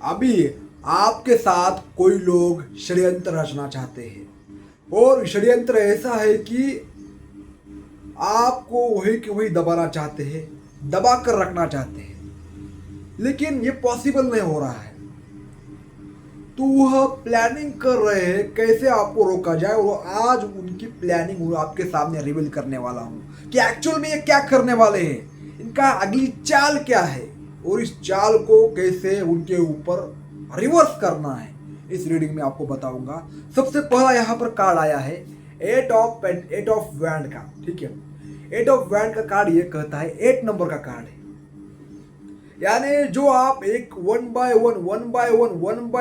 अभी आपके साथ कोई लोग षड्यंत्र रचना चाहते हैं और षड्यंत्र ऐसा है कि आपको वही कि वही दबाना चाहते हैं, दबा कर रखना चाहते हैं, लेकिन ये पॉसिबल नहीं हो रहा है। तो वह प्लानिंग कर रहे हैं कैसे आपको रोका जाए और आज उनकी प्लानिंग आपके सामने रिवील करने वाला हूँ कि एक्चुअल में ये क्या करने वाले हैं, इनका अगली चाल क्या है और इस चाल को कैसे उनके ऊपर रिवर्स करना है, इस रीडिंग में आपको बताऊंगा। सबसे पहला यहाँ पर कार्ड आया है एट ऑफ वैंड का। ठीक है, एट ऑफ वैंड का कार्ड ये कहता है, 8 नंबर का कार्ड है, यानी जो आप एक वन बाय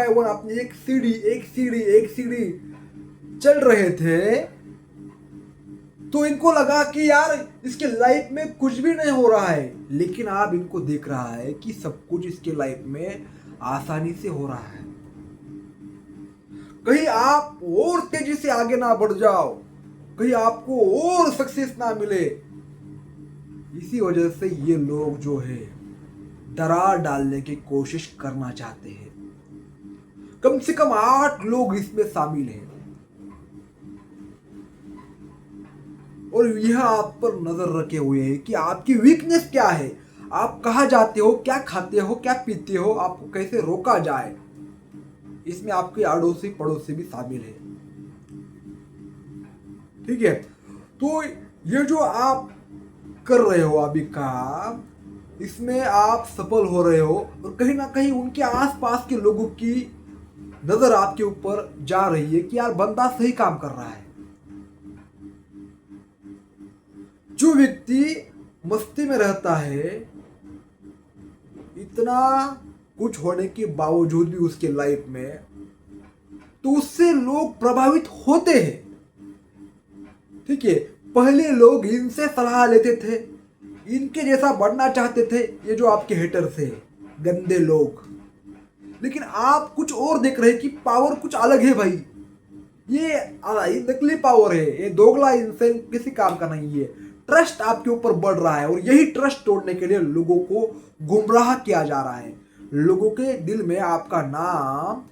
वन अपनी एक सीढ़ी चल रहे थे, तो इनको लगा कि यार इसके लाइफ में कुछ भी नहीं हो रहा है, लेकिन आप इनको देख रहा है कि सब कुछ इसके लाइफ में आसानी से हो रहा है। कहीं आप और तेजी से आगे ना बढ़ जाओ, कहीं आपको और सक्सेस ना मिले, इसी वजह से ये लोग जो है दरार डालने की कोशिश करना चाहते हैं। कम से कम 8 लोग इसमें शामिल हैं और यह आप पर नजर रखे हुए हैं कि आपकी वीकनेस क्या है, आप कहाँ जाते हो, क्या खाते हो, क्या पीते हो, आपको कैसे रोका जाए। इसमें आपके अड़ोसी पड़ोसी भी शामिल है। ठीक है, तो ये जो आप कर रहे हो अभी काम, इसमें आप सफल हो रहे हो और कहीं ना कहीं उनके आसपास के लोगों की नजर आपके ऊपर जा रही है कि यार बंदा सही काम कर रहा है। जो व्यक्ति मस्ती में रहता है, इतना कुछ होने के बावजूद भी उसके लाइफ में, तो उससे लोग प्रभावित होते हैं। ठीक है, पहले लोग इनसे सलाह लेते थे, इनके जैसा बढ़ना चाहते थे, ये जो आपके हेटर थे, गंदे लोग। लेकिन आप कुछ और देख रहे हैं कि पावर कुछ अलग है भाई, ये नकली पावर है, ये दोगला इनसे किसी काम का नहीं है। ट्रस्ट आपके ऊपर बढ़ रहा है और यही ट्रस्ट तोड़ने के लिए लोगों को गुमराह किया जा रहा है। लोगों के दिल में आपका नाम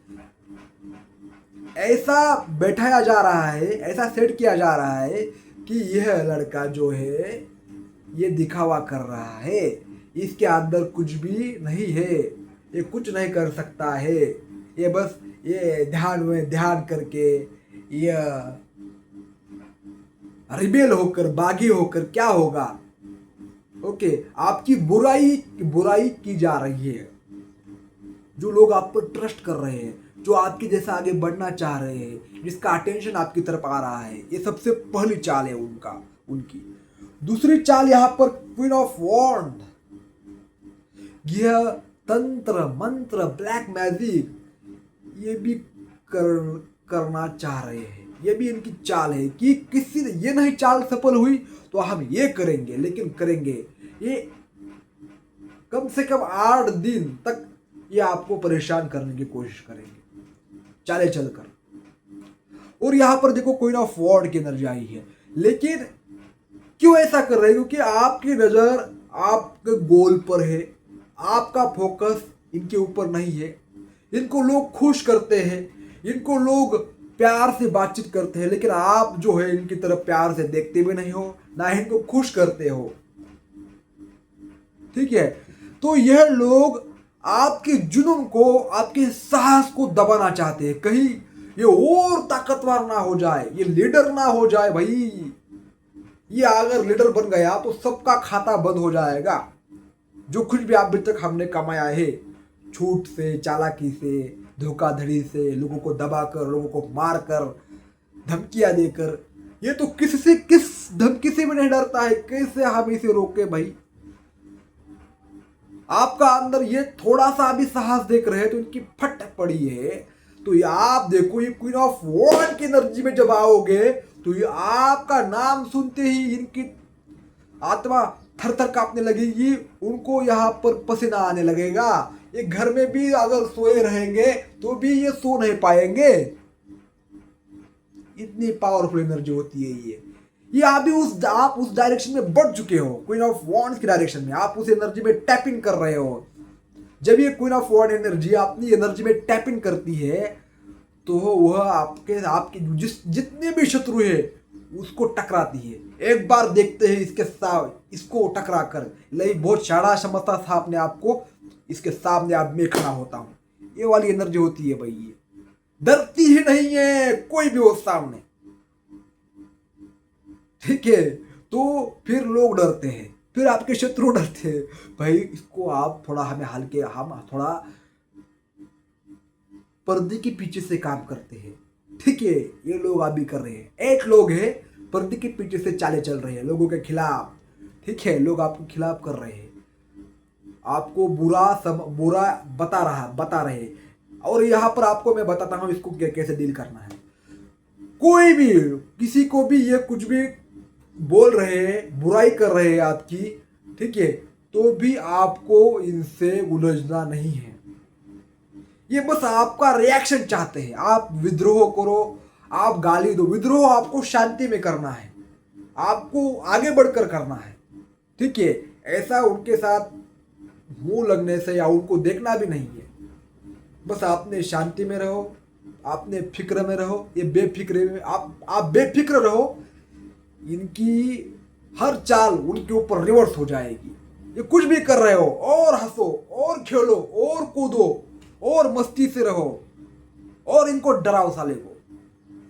ऐसा बैठाया जा रहा है, ऐसा सेट किया जा रहा है कि यह लड़का जो है ये दिखावा कर रहा है, इसके अंदर कुछ भी नहीं है, ये कुछ नहीं कर सकता है, ये बस ये ध्यान में ध्यान करके ये रिबेल होकर, बागी होकर क्या होगा। ओके, आपकी बुराई की जा रही है। जो लोग आप पर ट्रस्ट कर रहे हैं, जो आपके जैसा आगे बढ़ना चाह रहे हैं, जिसका अटेंशन आपकी तरफ आ रहा है, ये सबसे पहली चाल है उनकी। दूसरी चाल यहाँ पर क्वीन ऑफ वॉन्ड, यह तंत्र मंत्र ब्लैक मैजिक ये भी करना चाह रहे हैं। ये भी इनकी चाल है कि किसी ये नहीं चाल सफल हुई तो हम ये करेंगे, लेकिन करेंगे ये कम से कम 8 दिन तक ये आपको परेशान करने की कोशिश करेंगे चाले चलकर। और यहां पर देखो क्वीन ऑफ वॉन्ड की एनर्जी आई है, लेकिन क्यों ऐसा कर रहे हैं? क्योंकि आपकी नजर आपके गोल पर है, आपका फोकस इनके ऊपर नहीं है। इनको लोग खुश करते हैं, इनको लोग प्यार से बातचीत करते हैं, लेकिन आप जो है इनकी तरफ प्यार से देखते भी नहीं हो, ना इनको खुश करते हो। ठीक है, तो यह लोग आपके जुनून को, आपके साहस को दबाना चाहते हैं, कहीं ये और ताकतवर ना हो जाए, ये लीडर ना हो जाए भाई। ये अगर लीडर बन गया तो सबका खाता बंद हो जाएगा। जो कुछ भी अभी तक हमने कमाया है, छूट से, चालाकी से, धोखाधड़ी से, लोगों को दबाकर, लोगों को मारकर, धमकियां देकर, ये तो किस धमकी से भी नहीं डरता है। कैसे हम इसे रोके भाई? आपका अंदर ये थोड़ा सा भी साहस देख रहे हैं तो इनकी फट पड़ी है। तो ये आप देखो, ये क्वीन ऑफ वॉन्ड की एनर्जी में जब आओगे तो ये आपका नाम सुनते ही इनकी आत्मा थर थर कांपने लगेगी, उनको यहाँ पर पसीना आने लगेगा। ये घर में भी अगर सोए रहेंगे तो भी ये सो नहीं पाएंगे, इतनी पावरफुल एनर्जी होती है ये अभी आप उस डायरेक्शन में बढ़ चुके हो, क्वीन ऑफ वॉन्ड्स की डायरेक्शन में आप उस एनर्जी में टैप इन कर रहे हो। जब ये क्वीन ऑफ वॉन्ड एनर्जी अपनी एनर्जी में टैप इन करती है तो वह आपके जितने भी शत्रु है उसको टकराती है। एक बार देखते हैं इसके साथ इसको टकरा कर नहीं बहुत शाड़ा समझता था अपने आप को, इसके सामने अब मैं खड़ा होता हूँ। ये वाली एनर्जी होती है भाई, ये डरती ही नहीं है कोई भी हो सामने। ठीक है, तो फिर लोग डरते हैं, फिर आपके शत्रु डरते हैं। भाई इसको आप थोड़ा हम थोड़ा पर्दे के पीछे से काम करते हैं। ठीक है, ये लोग आप भी कर रहे हैं। 8 लोग हैं पर्दे के पीछे से चाले चल रहे हैं लोगों के खिलाफ। ठीक है, लोग आपके खिलाफ कर रहे हैं, आपको बुरा बता रहे हैं। और यहाँ पर आपको मैं बताता हूँ इसको कैसे डील करना है। कोई भी किसी को भी ये कुछ भी बोल रहे हैं, बुराई कर रहे हैं आपकी, ठीक है, तो भी आपको इनसे उलझना नहीं है। ये बस आपका रिएक्शन चाहते हैं। आप विद्रोह करो, आप गाली दो। विद्रोह आपको शांति में करना है, आपको आगे बढ़कर करना है। ठीक है, ऐसा उनके साथ मुंह लगने से या उनको देखना भी नहीं है। बस आपने शांति में रहो, आपने फिक्र में रहो। ये बेफिक्रे में आप बेफिक्र रहो, इनकी हर चाल उनके ऊपर रिवर्स हो जाएगी। ये कुछ भी कर रहे हो, और हंसो और खेलो और कूदो और मस्ती से रहो और इनको डराओ। साले को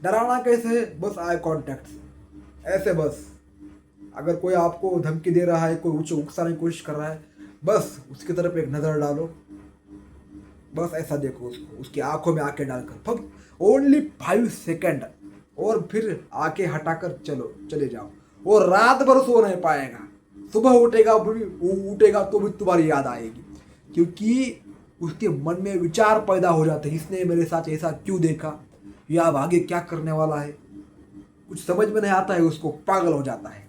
डराना कैसे? बस आई कॉन्टैक्ट से ऐसे। बस अगर कोई आपको धमकी दे रहा है, कोई उकसाने की कोशिश कर रहा है, बस उसकी तरफ एक नज़र डालो। बस ऐसा देखो उसको, उसकी आंखों में आंखें डालकर फक्त ओनली 5 सेकेंड, और फिर आंखें हटाकर चले जाओ। और रात भर सो नहीं पाएगा, सुबह उठेगा तो भी तुम्हारी याद आएगी, क्योंकि उसके मन में विचार पैदा हो जाते हैं, इसने मेरे साथ ऐसा क्यों देखा, या अब आगे क्या करने वाला है, कुछ समझ में नहीं आता है, उसको पागल हो जाता है।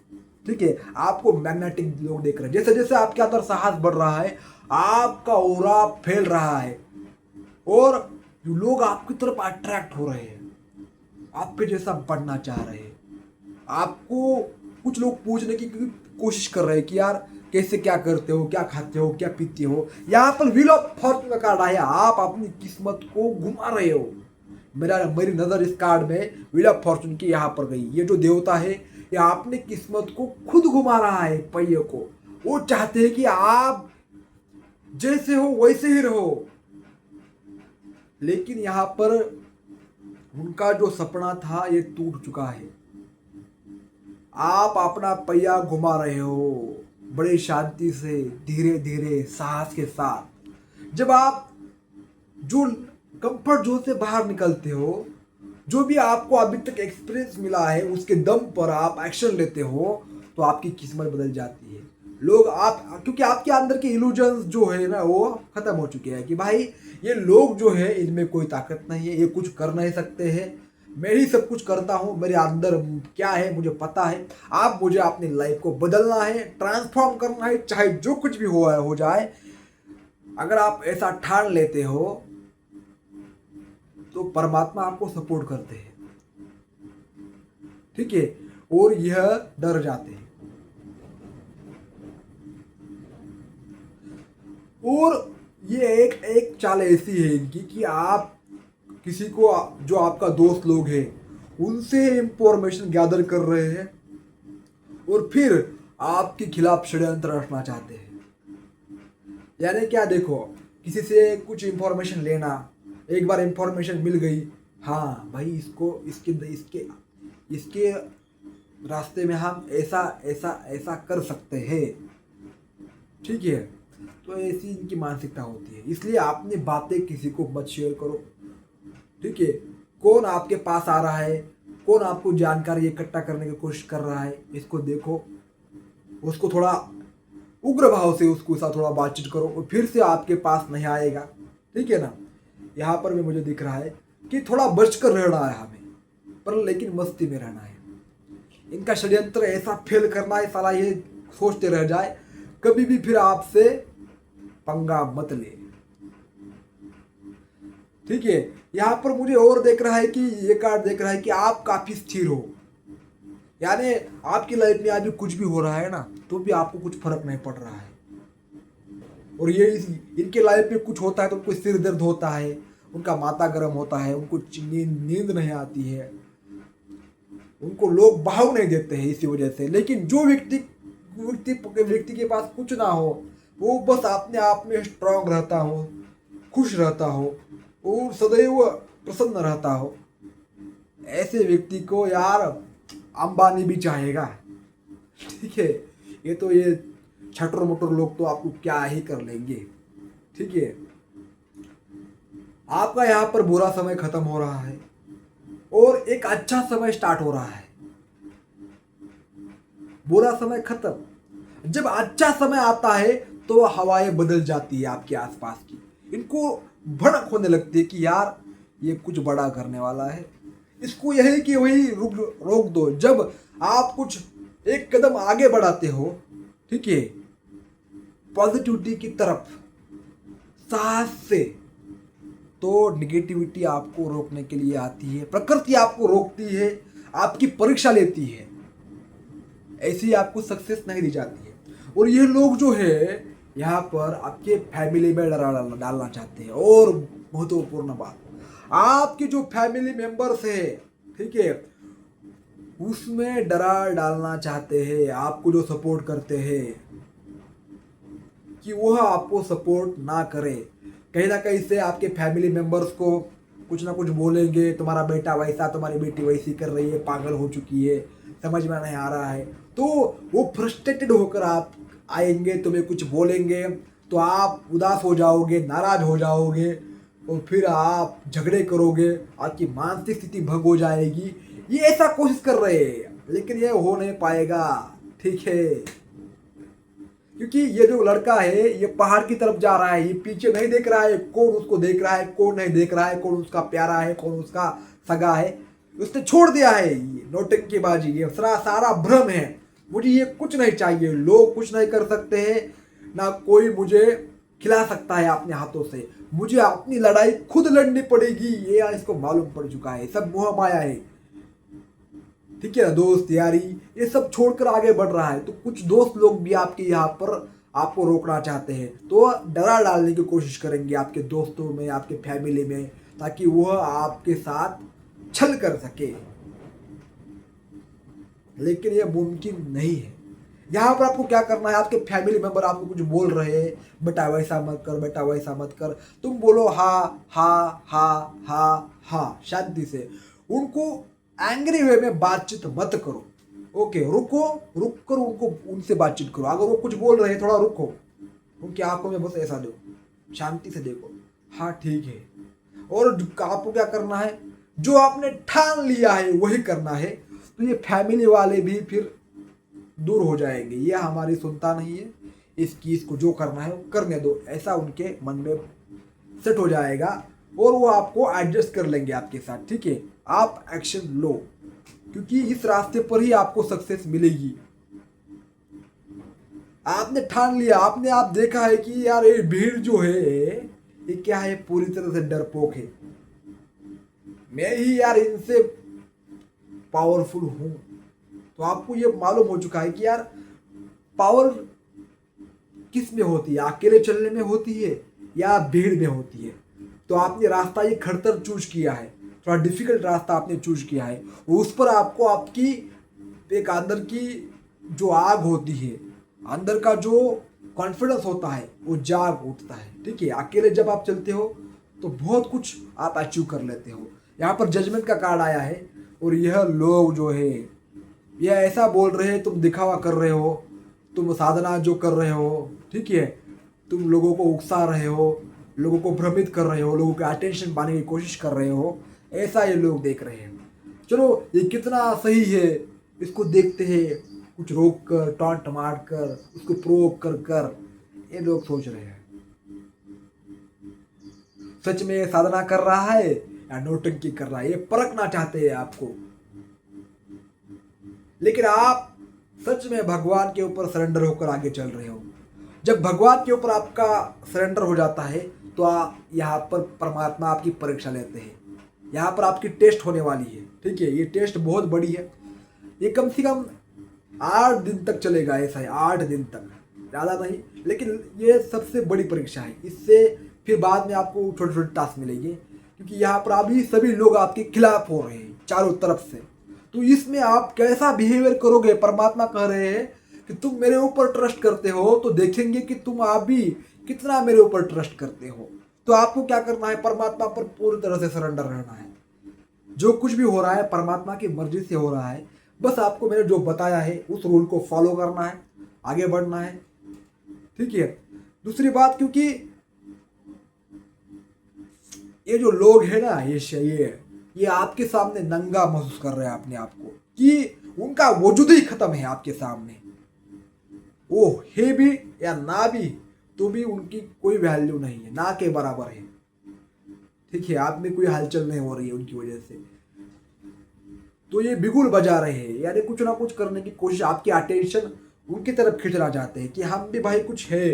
ठीक है, आपको मैग्नेटिक लोग देख रहे हैं। जैसे जैसे आपके अंदर साहस बढ़ रहा है, आपका ऑरा फैल रहा है और लोग आपकी तरफ अट्रैक्ट हो रहे हैं, आपके जैसा बनना चाह रहे हैं। आपको कुछ लोग पूछने की कोशिश कर रहे हैं कि यार कैसे, क्या करते हो, क्या खाते हो, क्या पीते हो। यहाँ पर व्हील ऑफ फॉर्चून का कार्ड आया, आप अपनी किस्मत को घुमा रहे हो। मेरी नज़र इस कार्ड में व्हील ऑफ फॉर्चून की यहाँ पर गई। ये जो देवता है, ये अपनी किस्मत को खुद घुमा रहा है, पहिए को। वो चाहते हैं कि आप जैसे हो वैसे ही रहो, लेकिन यहाँ पर उनका जो सपना था ये टूट चुका है। आप अपना पहिया घुमा रहे हो बड़ी शांति से, धीरे धीरे, साहस के साथ। जब आप जो कंफर्ट जोन से बाहर निकलते हो, जो भी आपको अभी तक एक्सपीरियंस मिला है उसके दम पर आप एक्शन लेते हो, तो आपकी किस्मत बदल जाती है। लोग क्योंकि आपके अंदर के इल्यूजन्स जो है ना, वो खत्म हो चुके हैं कि भाई ये लोग जो है इनमें कोई ताकत नहीं है, ये कुछ कर नहीं सकते हैं, मैं ही सब कुछ करता हूँ, मेरे अंदर क्या है मुझे पता है। आप मुझे अपनी लाइफ को बदलना है, ट्रांसफॉर्म करना है, चाहे जो कुछ भी हो जाए। अगर आप ऐसा ठान लेते हो तो परमात्मा आपको सपोर्ट करते हैं। ठीक है, और यह डर जाते हैं। और ये एक चाल ऐसी है इनकी कि आप किसी को, जो आपका दोस्त लोग हैं, उनसे इंफॉर्मेशन गैदर कर रहे हैं और फिर आपके खिलाफ षड्यंत्र रचना चाहते हैं। यानी क्या, देखो, किसी से कुछ इंफॉर्मेशन लेना, एक बार इंफॉर्मेशन मिल गई, हाँ भाई इसके रास्ते में हम ऐसा कर सकते हैं। ठीक है, तो ऐसी इनकी मानसिकता होती है। इसलिए आपने बातें किसी को मत शेयर करो। ठीक है, कौन आपके पास आ रहा है, कौन आपको जानकारी इकट्ठा करने की कोशिश कर रहा है, इसको देखो, उसको थोड़ा उग्र भाव से उसको साथ थोड़ा बातचीत करो, और फिर से आपके पास नहीं आएगा। ठीक है ना, यहाँ पर भी मुझे दिख रहा है कि थोड़ा बचकर रहना है हमें, पर लेकिन मस्ती में रहना है। इनका षड्यंत्र ऐसा फेल करना है, साला ये सोचते रह जाए, कभी भी फिर आपसे पंगा मत ले। ठीक है, यहाँ पर मुझे और देख रहा है कि ये कार्ड देख रहा है कि आप काफी स्थिर हो, यानी आपकी लाइफ में अभी कुछ भी हो रहा है ना, तो भी आपको कुछ फर्क नहीं पड़ रहा है। और ये इनके लाइफ में कुछ होता है तो उनको सिर दर्द होता है, उनका माथा गर्म होता है, उनको नींद नहीं आती है, उनको लोग भाव नहीं देते हैं इसी वजह से। लेकिन जो व्यक्ति के पास कुछ ना हो, वो बस अपने आप में स्ट्रांग रहता हो, खुश रहता हो और सदैव प्रसन्न रहता हो, ऐसे व्यक्ति को यार अंबानी भी चाहेगा। ठीक है, ये छटर मोटर लोग तो आपको क्या ही कर लेंगे। ठीक है, आपका यहाँ पर बुरा समय खत्म हो रहा है और एक अच्छा समय स्टार्ट हो रहा है। बुरा समय खत्म, जब अच्छा समय आता है तो हवाएं बदल जाती है आपके आसपास की, इनको भड़क होने लगती है कि यार ये कुछ बड़ा करने वाला है, इसको यही कि वही रोक दो। जब आप कुछ एक कदम आगे बढ़ाते हो, ठीक है, पॉजिटिविटी की तरफ साहस से, तो निगेटिविटी आपको रोकने के लिए आती है, प्रकृति आपको रोकती है, आपकी परीक्षा लेती है, ऐसी आपको सक्सेस नहीं दी जाती है। और ये लोग जो है यहाँ पर आपके फैमिली में डरा डालना चाहते हैं। और महत्वपूर्ण बात, आपके जो फैमिली मेंबर्स है, ठीक है, उसमें डरा डालना चाहते हैं, आपको जो सपोर्ट करते हैं कि वह आपको सपोर्ट ना करे। कहीं ना कहीं से आपके फैमिली मेंबर्स को कुछ ना कुछ बोलेंगे, तुम्हारा बेटा वैसा, तुम्हारी बेटी वैसी कर रही है, पागल हो चुकी है, समझ में नहीं आ रहा है। तो वो फ्रस्ट्रेटेड होकर आप आएंगे, तुम्हें कुछ बोलेंगे तो आप उदास हो जाओगे, नाराज हो जाओगे और फिर आप झगड़े करोगे, आपकी मानसिक स्थिति भंग हो जाएगी। ये ऐसा कोशिश कर रहे हैं लेकिन ये हो नहीं पाएगा। ठीक है, क्योंकि ये जो लड़का है ये पहाड़ की तरफ जा रहा है, ये पीछे नहीं देख रहा है कौन उसको देख रहा है, कौन नहीं देख रहा है, कौन उसका प्यारा है, कौन उसका सगा है। उसने छोड़ दिया है ये नौटंकीबाजी, ये सारा भ्रम है। मुझे ये कुछ नहीं चाहिए, लोग कुछ नहीं कर सकते हैं, ना कोई मुझे खिला सकता है अपने हाथों से, मुझे अपनी लड़ाई खुद लड़नी पड़ेगी। ये इसको मालूम पड़ चुका है, सब मोह माया है। ठीक है ना, दोस्त यारी ये सब छोड़कर आगे बढ़ रहा है। तो कुछ दोस्त लोग भी आपके यहाँ पर आपको रोकना चाहते हैं, तो डरा डालने की कोशिश करेंगे आपके दोस्तों में, आपके फैमिली में, ताकि वह आपके साथ छल कर सके। लेकिन यह मुमकिन नहीं है। यहाँ पर आपको क्या करना है, आपके फैमिली मेंबर आपको कुछ बोल रहे हैं, बेटा वैसा मत कर, बेटा वैसा मत कर, तुम बोलो हाँ हाँ हाँ हाँ हाँ शांति से। उनको एंग्री वे में बातचीत मत करो। ओके, रुक कर उनको उनसे बातचीत करो। अगर वो कुछ बोल रहे हैं थोड़ा रुको, उनकी आंखों में बस ऐसा देखो, शांति से देखो, हाँ ठीक है। और आपको क्या करना है, जो आपने ठान लिया है वही करना है। तो ये फैमिली वाले भी फिर दूर हो जाएंगे, ये हमारी सुनता नहीं है, इसको जो करना है वो करने दो, ऐसा उनके मन में सेट हो जाएगा और वो आपको एडजस्ट कर लेंगे आपके साथ। ठीक है, आप एक्शन लो, क्योंकि इस रास्ते पर ही आपको सक्सेस मिलेगी। आपने ठान लिया, आपने आप देखा है कि यार ये भीड़ जो है ये क्या है, पूरी तरह से डरपोक है, मैं ही यार इनसे पावरफुल हूं। तो आपको ये मालूम हो चुका है कि यार पावर किस में होती है, अकेले चलने में होती है या भीड़ में होती है। तो आपने रास्ता ये खड़तर चूज किया है, थोड़ा डिफिकल्ट रास्ता आपने चूज किया है, उस पर आपको आपकी एक अंदर की जो आग होती है, अंदर का जो कॉन्फिडेंस होता है वो जाग उठता है। ठीक है, अकेले जब आप चलते हो तो बहुत कुछ आप अचीव कर लेते हो। यहाँ पर जजमेंट का कार्ड आया है और यह लोग जो है यह ऐसा बोल रहे हैं, तुम दिखावा कर रहे हो, तुम साधना जो कर रहे हो, ठीक है, तुम लोगों को उकसा रहे हो, लोगों को भ्रमित कर रहे हो, लोगों का अटेंशन पाने की कोशिश कर रहे हो, ऐसा ये लोग देख रहे हैं। चलो ये कितना सही है इसको देखते हैं, कुछ रोक कर, टॉन्ट मार कर, उसको प्रोवोक कर कर ये लोग सोच रहे हैं सच में ये साधना कर रहा है या नौटंकी कर रहा है, ये परखना चाहते हैं आपको। लेकिन आप सच में भगवान के ऊपर सरेंडर होकर आगे चल रहे हो। जब भगवान के ऊपर आपका सरेंडर हो जाता है तो यहाँ पर परमात्मा आपकी परीक्षा लेते हैं, यहाँ पर आपकी टेस्ट होने वाली है। ठीक है, ये टेस्ट बहुत बड़ी है, ये कम से कम 8 दिन तक चलेगा। ऐसा है 8 दिन तक ज़्यादा नहीं, लेकिन ये सबसे बड़ी परीक्षा है। इससे फिर बाद में आपको छोटे छोटे टास्क मिलेंगे, क्योंकि यहाँ पर अभी सभी लोग आपके खिलाफ हो रहे हैं चारों तरफ से। तो इसमें आप कैसा बिहेवियर करोगे, परमात्मा कह रहे हैं कि तुम मेरे ऊपर ट्रस्ट करते हो तो देखेंगे कि तुम आप भी कितना मेरे ऊपर ट्रस्ट करते हो। तो आपको क्या करना है, परमात्मा पर पूरी तरह से सरेंडर रहना है। जो कुछ भी हो रहा है परमात्मा की मर्जी से हो रहा है, बस आपको मैंने जो बताया है उस रूल को फॉलो करना है, आगे बढ़ना है, ठीक है। दूसरी बात, क्योंकि ये जो लोग हैं ना, ये आपके सामने नंगा महसूस कर रहे हैं अपने आप को, कि उनका वजूद ही खत्म है आपके सामने। वो है भी या ना भी तो भी उनकी कोई वैल्यू नहीं है, ना के बराबर है, ठीक है। आप में कोई हलचल नहीं हो रही है उनकी वजह से। तो ये बिगुल बजा रहे हैं, यानी कुछ ना कुछ करने की कोशिश, आपकी अटेंशन उनकी तरफ खींचना चाहते हैं कि हम भी भाई कुछ है,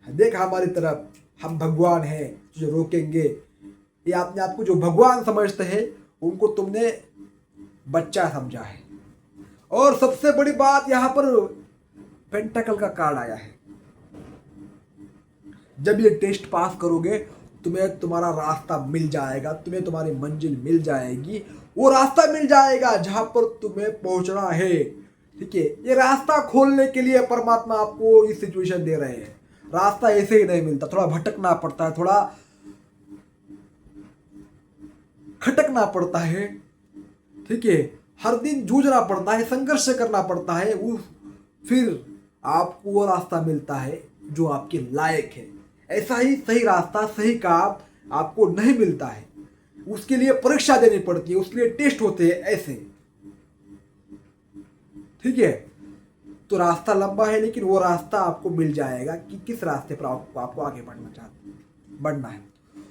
देख हमारी तरफ, हम भगवान हैं, तुझे रोकेंगे। ये अपने आप को जो भगवान समझते हैं उनको तुमने बच्चा समझा है। और सबसे बड़ी बात, यहाँ पर पेंटाकल का कार्ड आया है। जब ये टेस्ट पास करोगे तुम्हें तुम्हारा रास्ता मिल जाएगा, तुम्हें तुम्हारी मंजिल मिल जाएगी, वो रास्ता मिल जाएगा जहां पर तुम्हें पहुंचना है, ठीक है। ये रास्ता खोलने के लिए परमात्मा आपको इस सिचुएशन दे रहे हैं। रास्ता ऐसे ही नहीं मिलता, थोड़ा भटकना पड़ता है, थोड़ा खटकना पड़ता है, ठीक है। हर दिन जूझना पड़ता है, संघर्ष करना पड़ता है, वो फिर आपको वो रास्ता मिलता है जो आपके लायक है। ऐसा ही सही रास्ता, सही काम आपको नहीं मिलता है, उसके लिए परीक्षा देनी पड़ती है, उसके लिए टेस्ट होते हैं ऐसे, ठीक है। तो रास्ता लंबा है, लेकिन वो रास्ता आपको मिल जाएगा कि किस रास्ते पर आपको आगे बढ़ना है।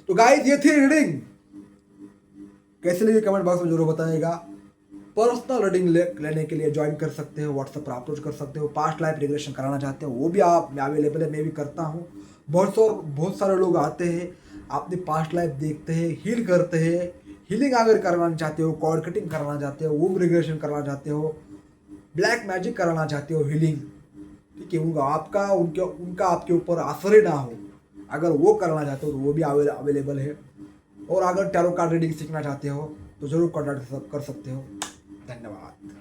तो गाइस, ये थी रीडिंग। कैसे लगी कमेंट बॉक्स में जरूर बताइएगा। पर्सनल रीडिंग लेने के लिए ज्वाइन कर सकते हो, व्हाट्सएप पर अप्रोच कर सकते हो। पास्ट लाइफ रिग्रेशन कराना चाहते हो वो भी आप अवेलेबल है, मैं भी करता हूँ। बहुत सारे लोग आते हैं, अपनी पास्ट लाइफ देखते हैं, हील करते हैं। हीलिंग अगर करवाना चाहते हो, कॉर्ड कटिंग कराना चाहते हो, वूम रिग्रेशन कराना चाहते हो, ब्लैक मैजिक कराना चाहते हो, हीलिंग, ठीक है, उनका आपके ऊपर असर ही ना हो, अगर वो करना चाहते हो तो वो भी अवेलेबल है। और अगर टैरो कार्ड रीडिंग सीखना चाहते हो तो ज़रूर कॉन्टैक्ट कर सकते हो। धन्यवाद।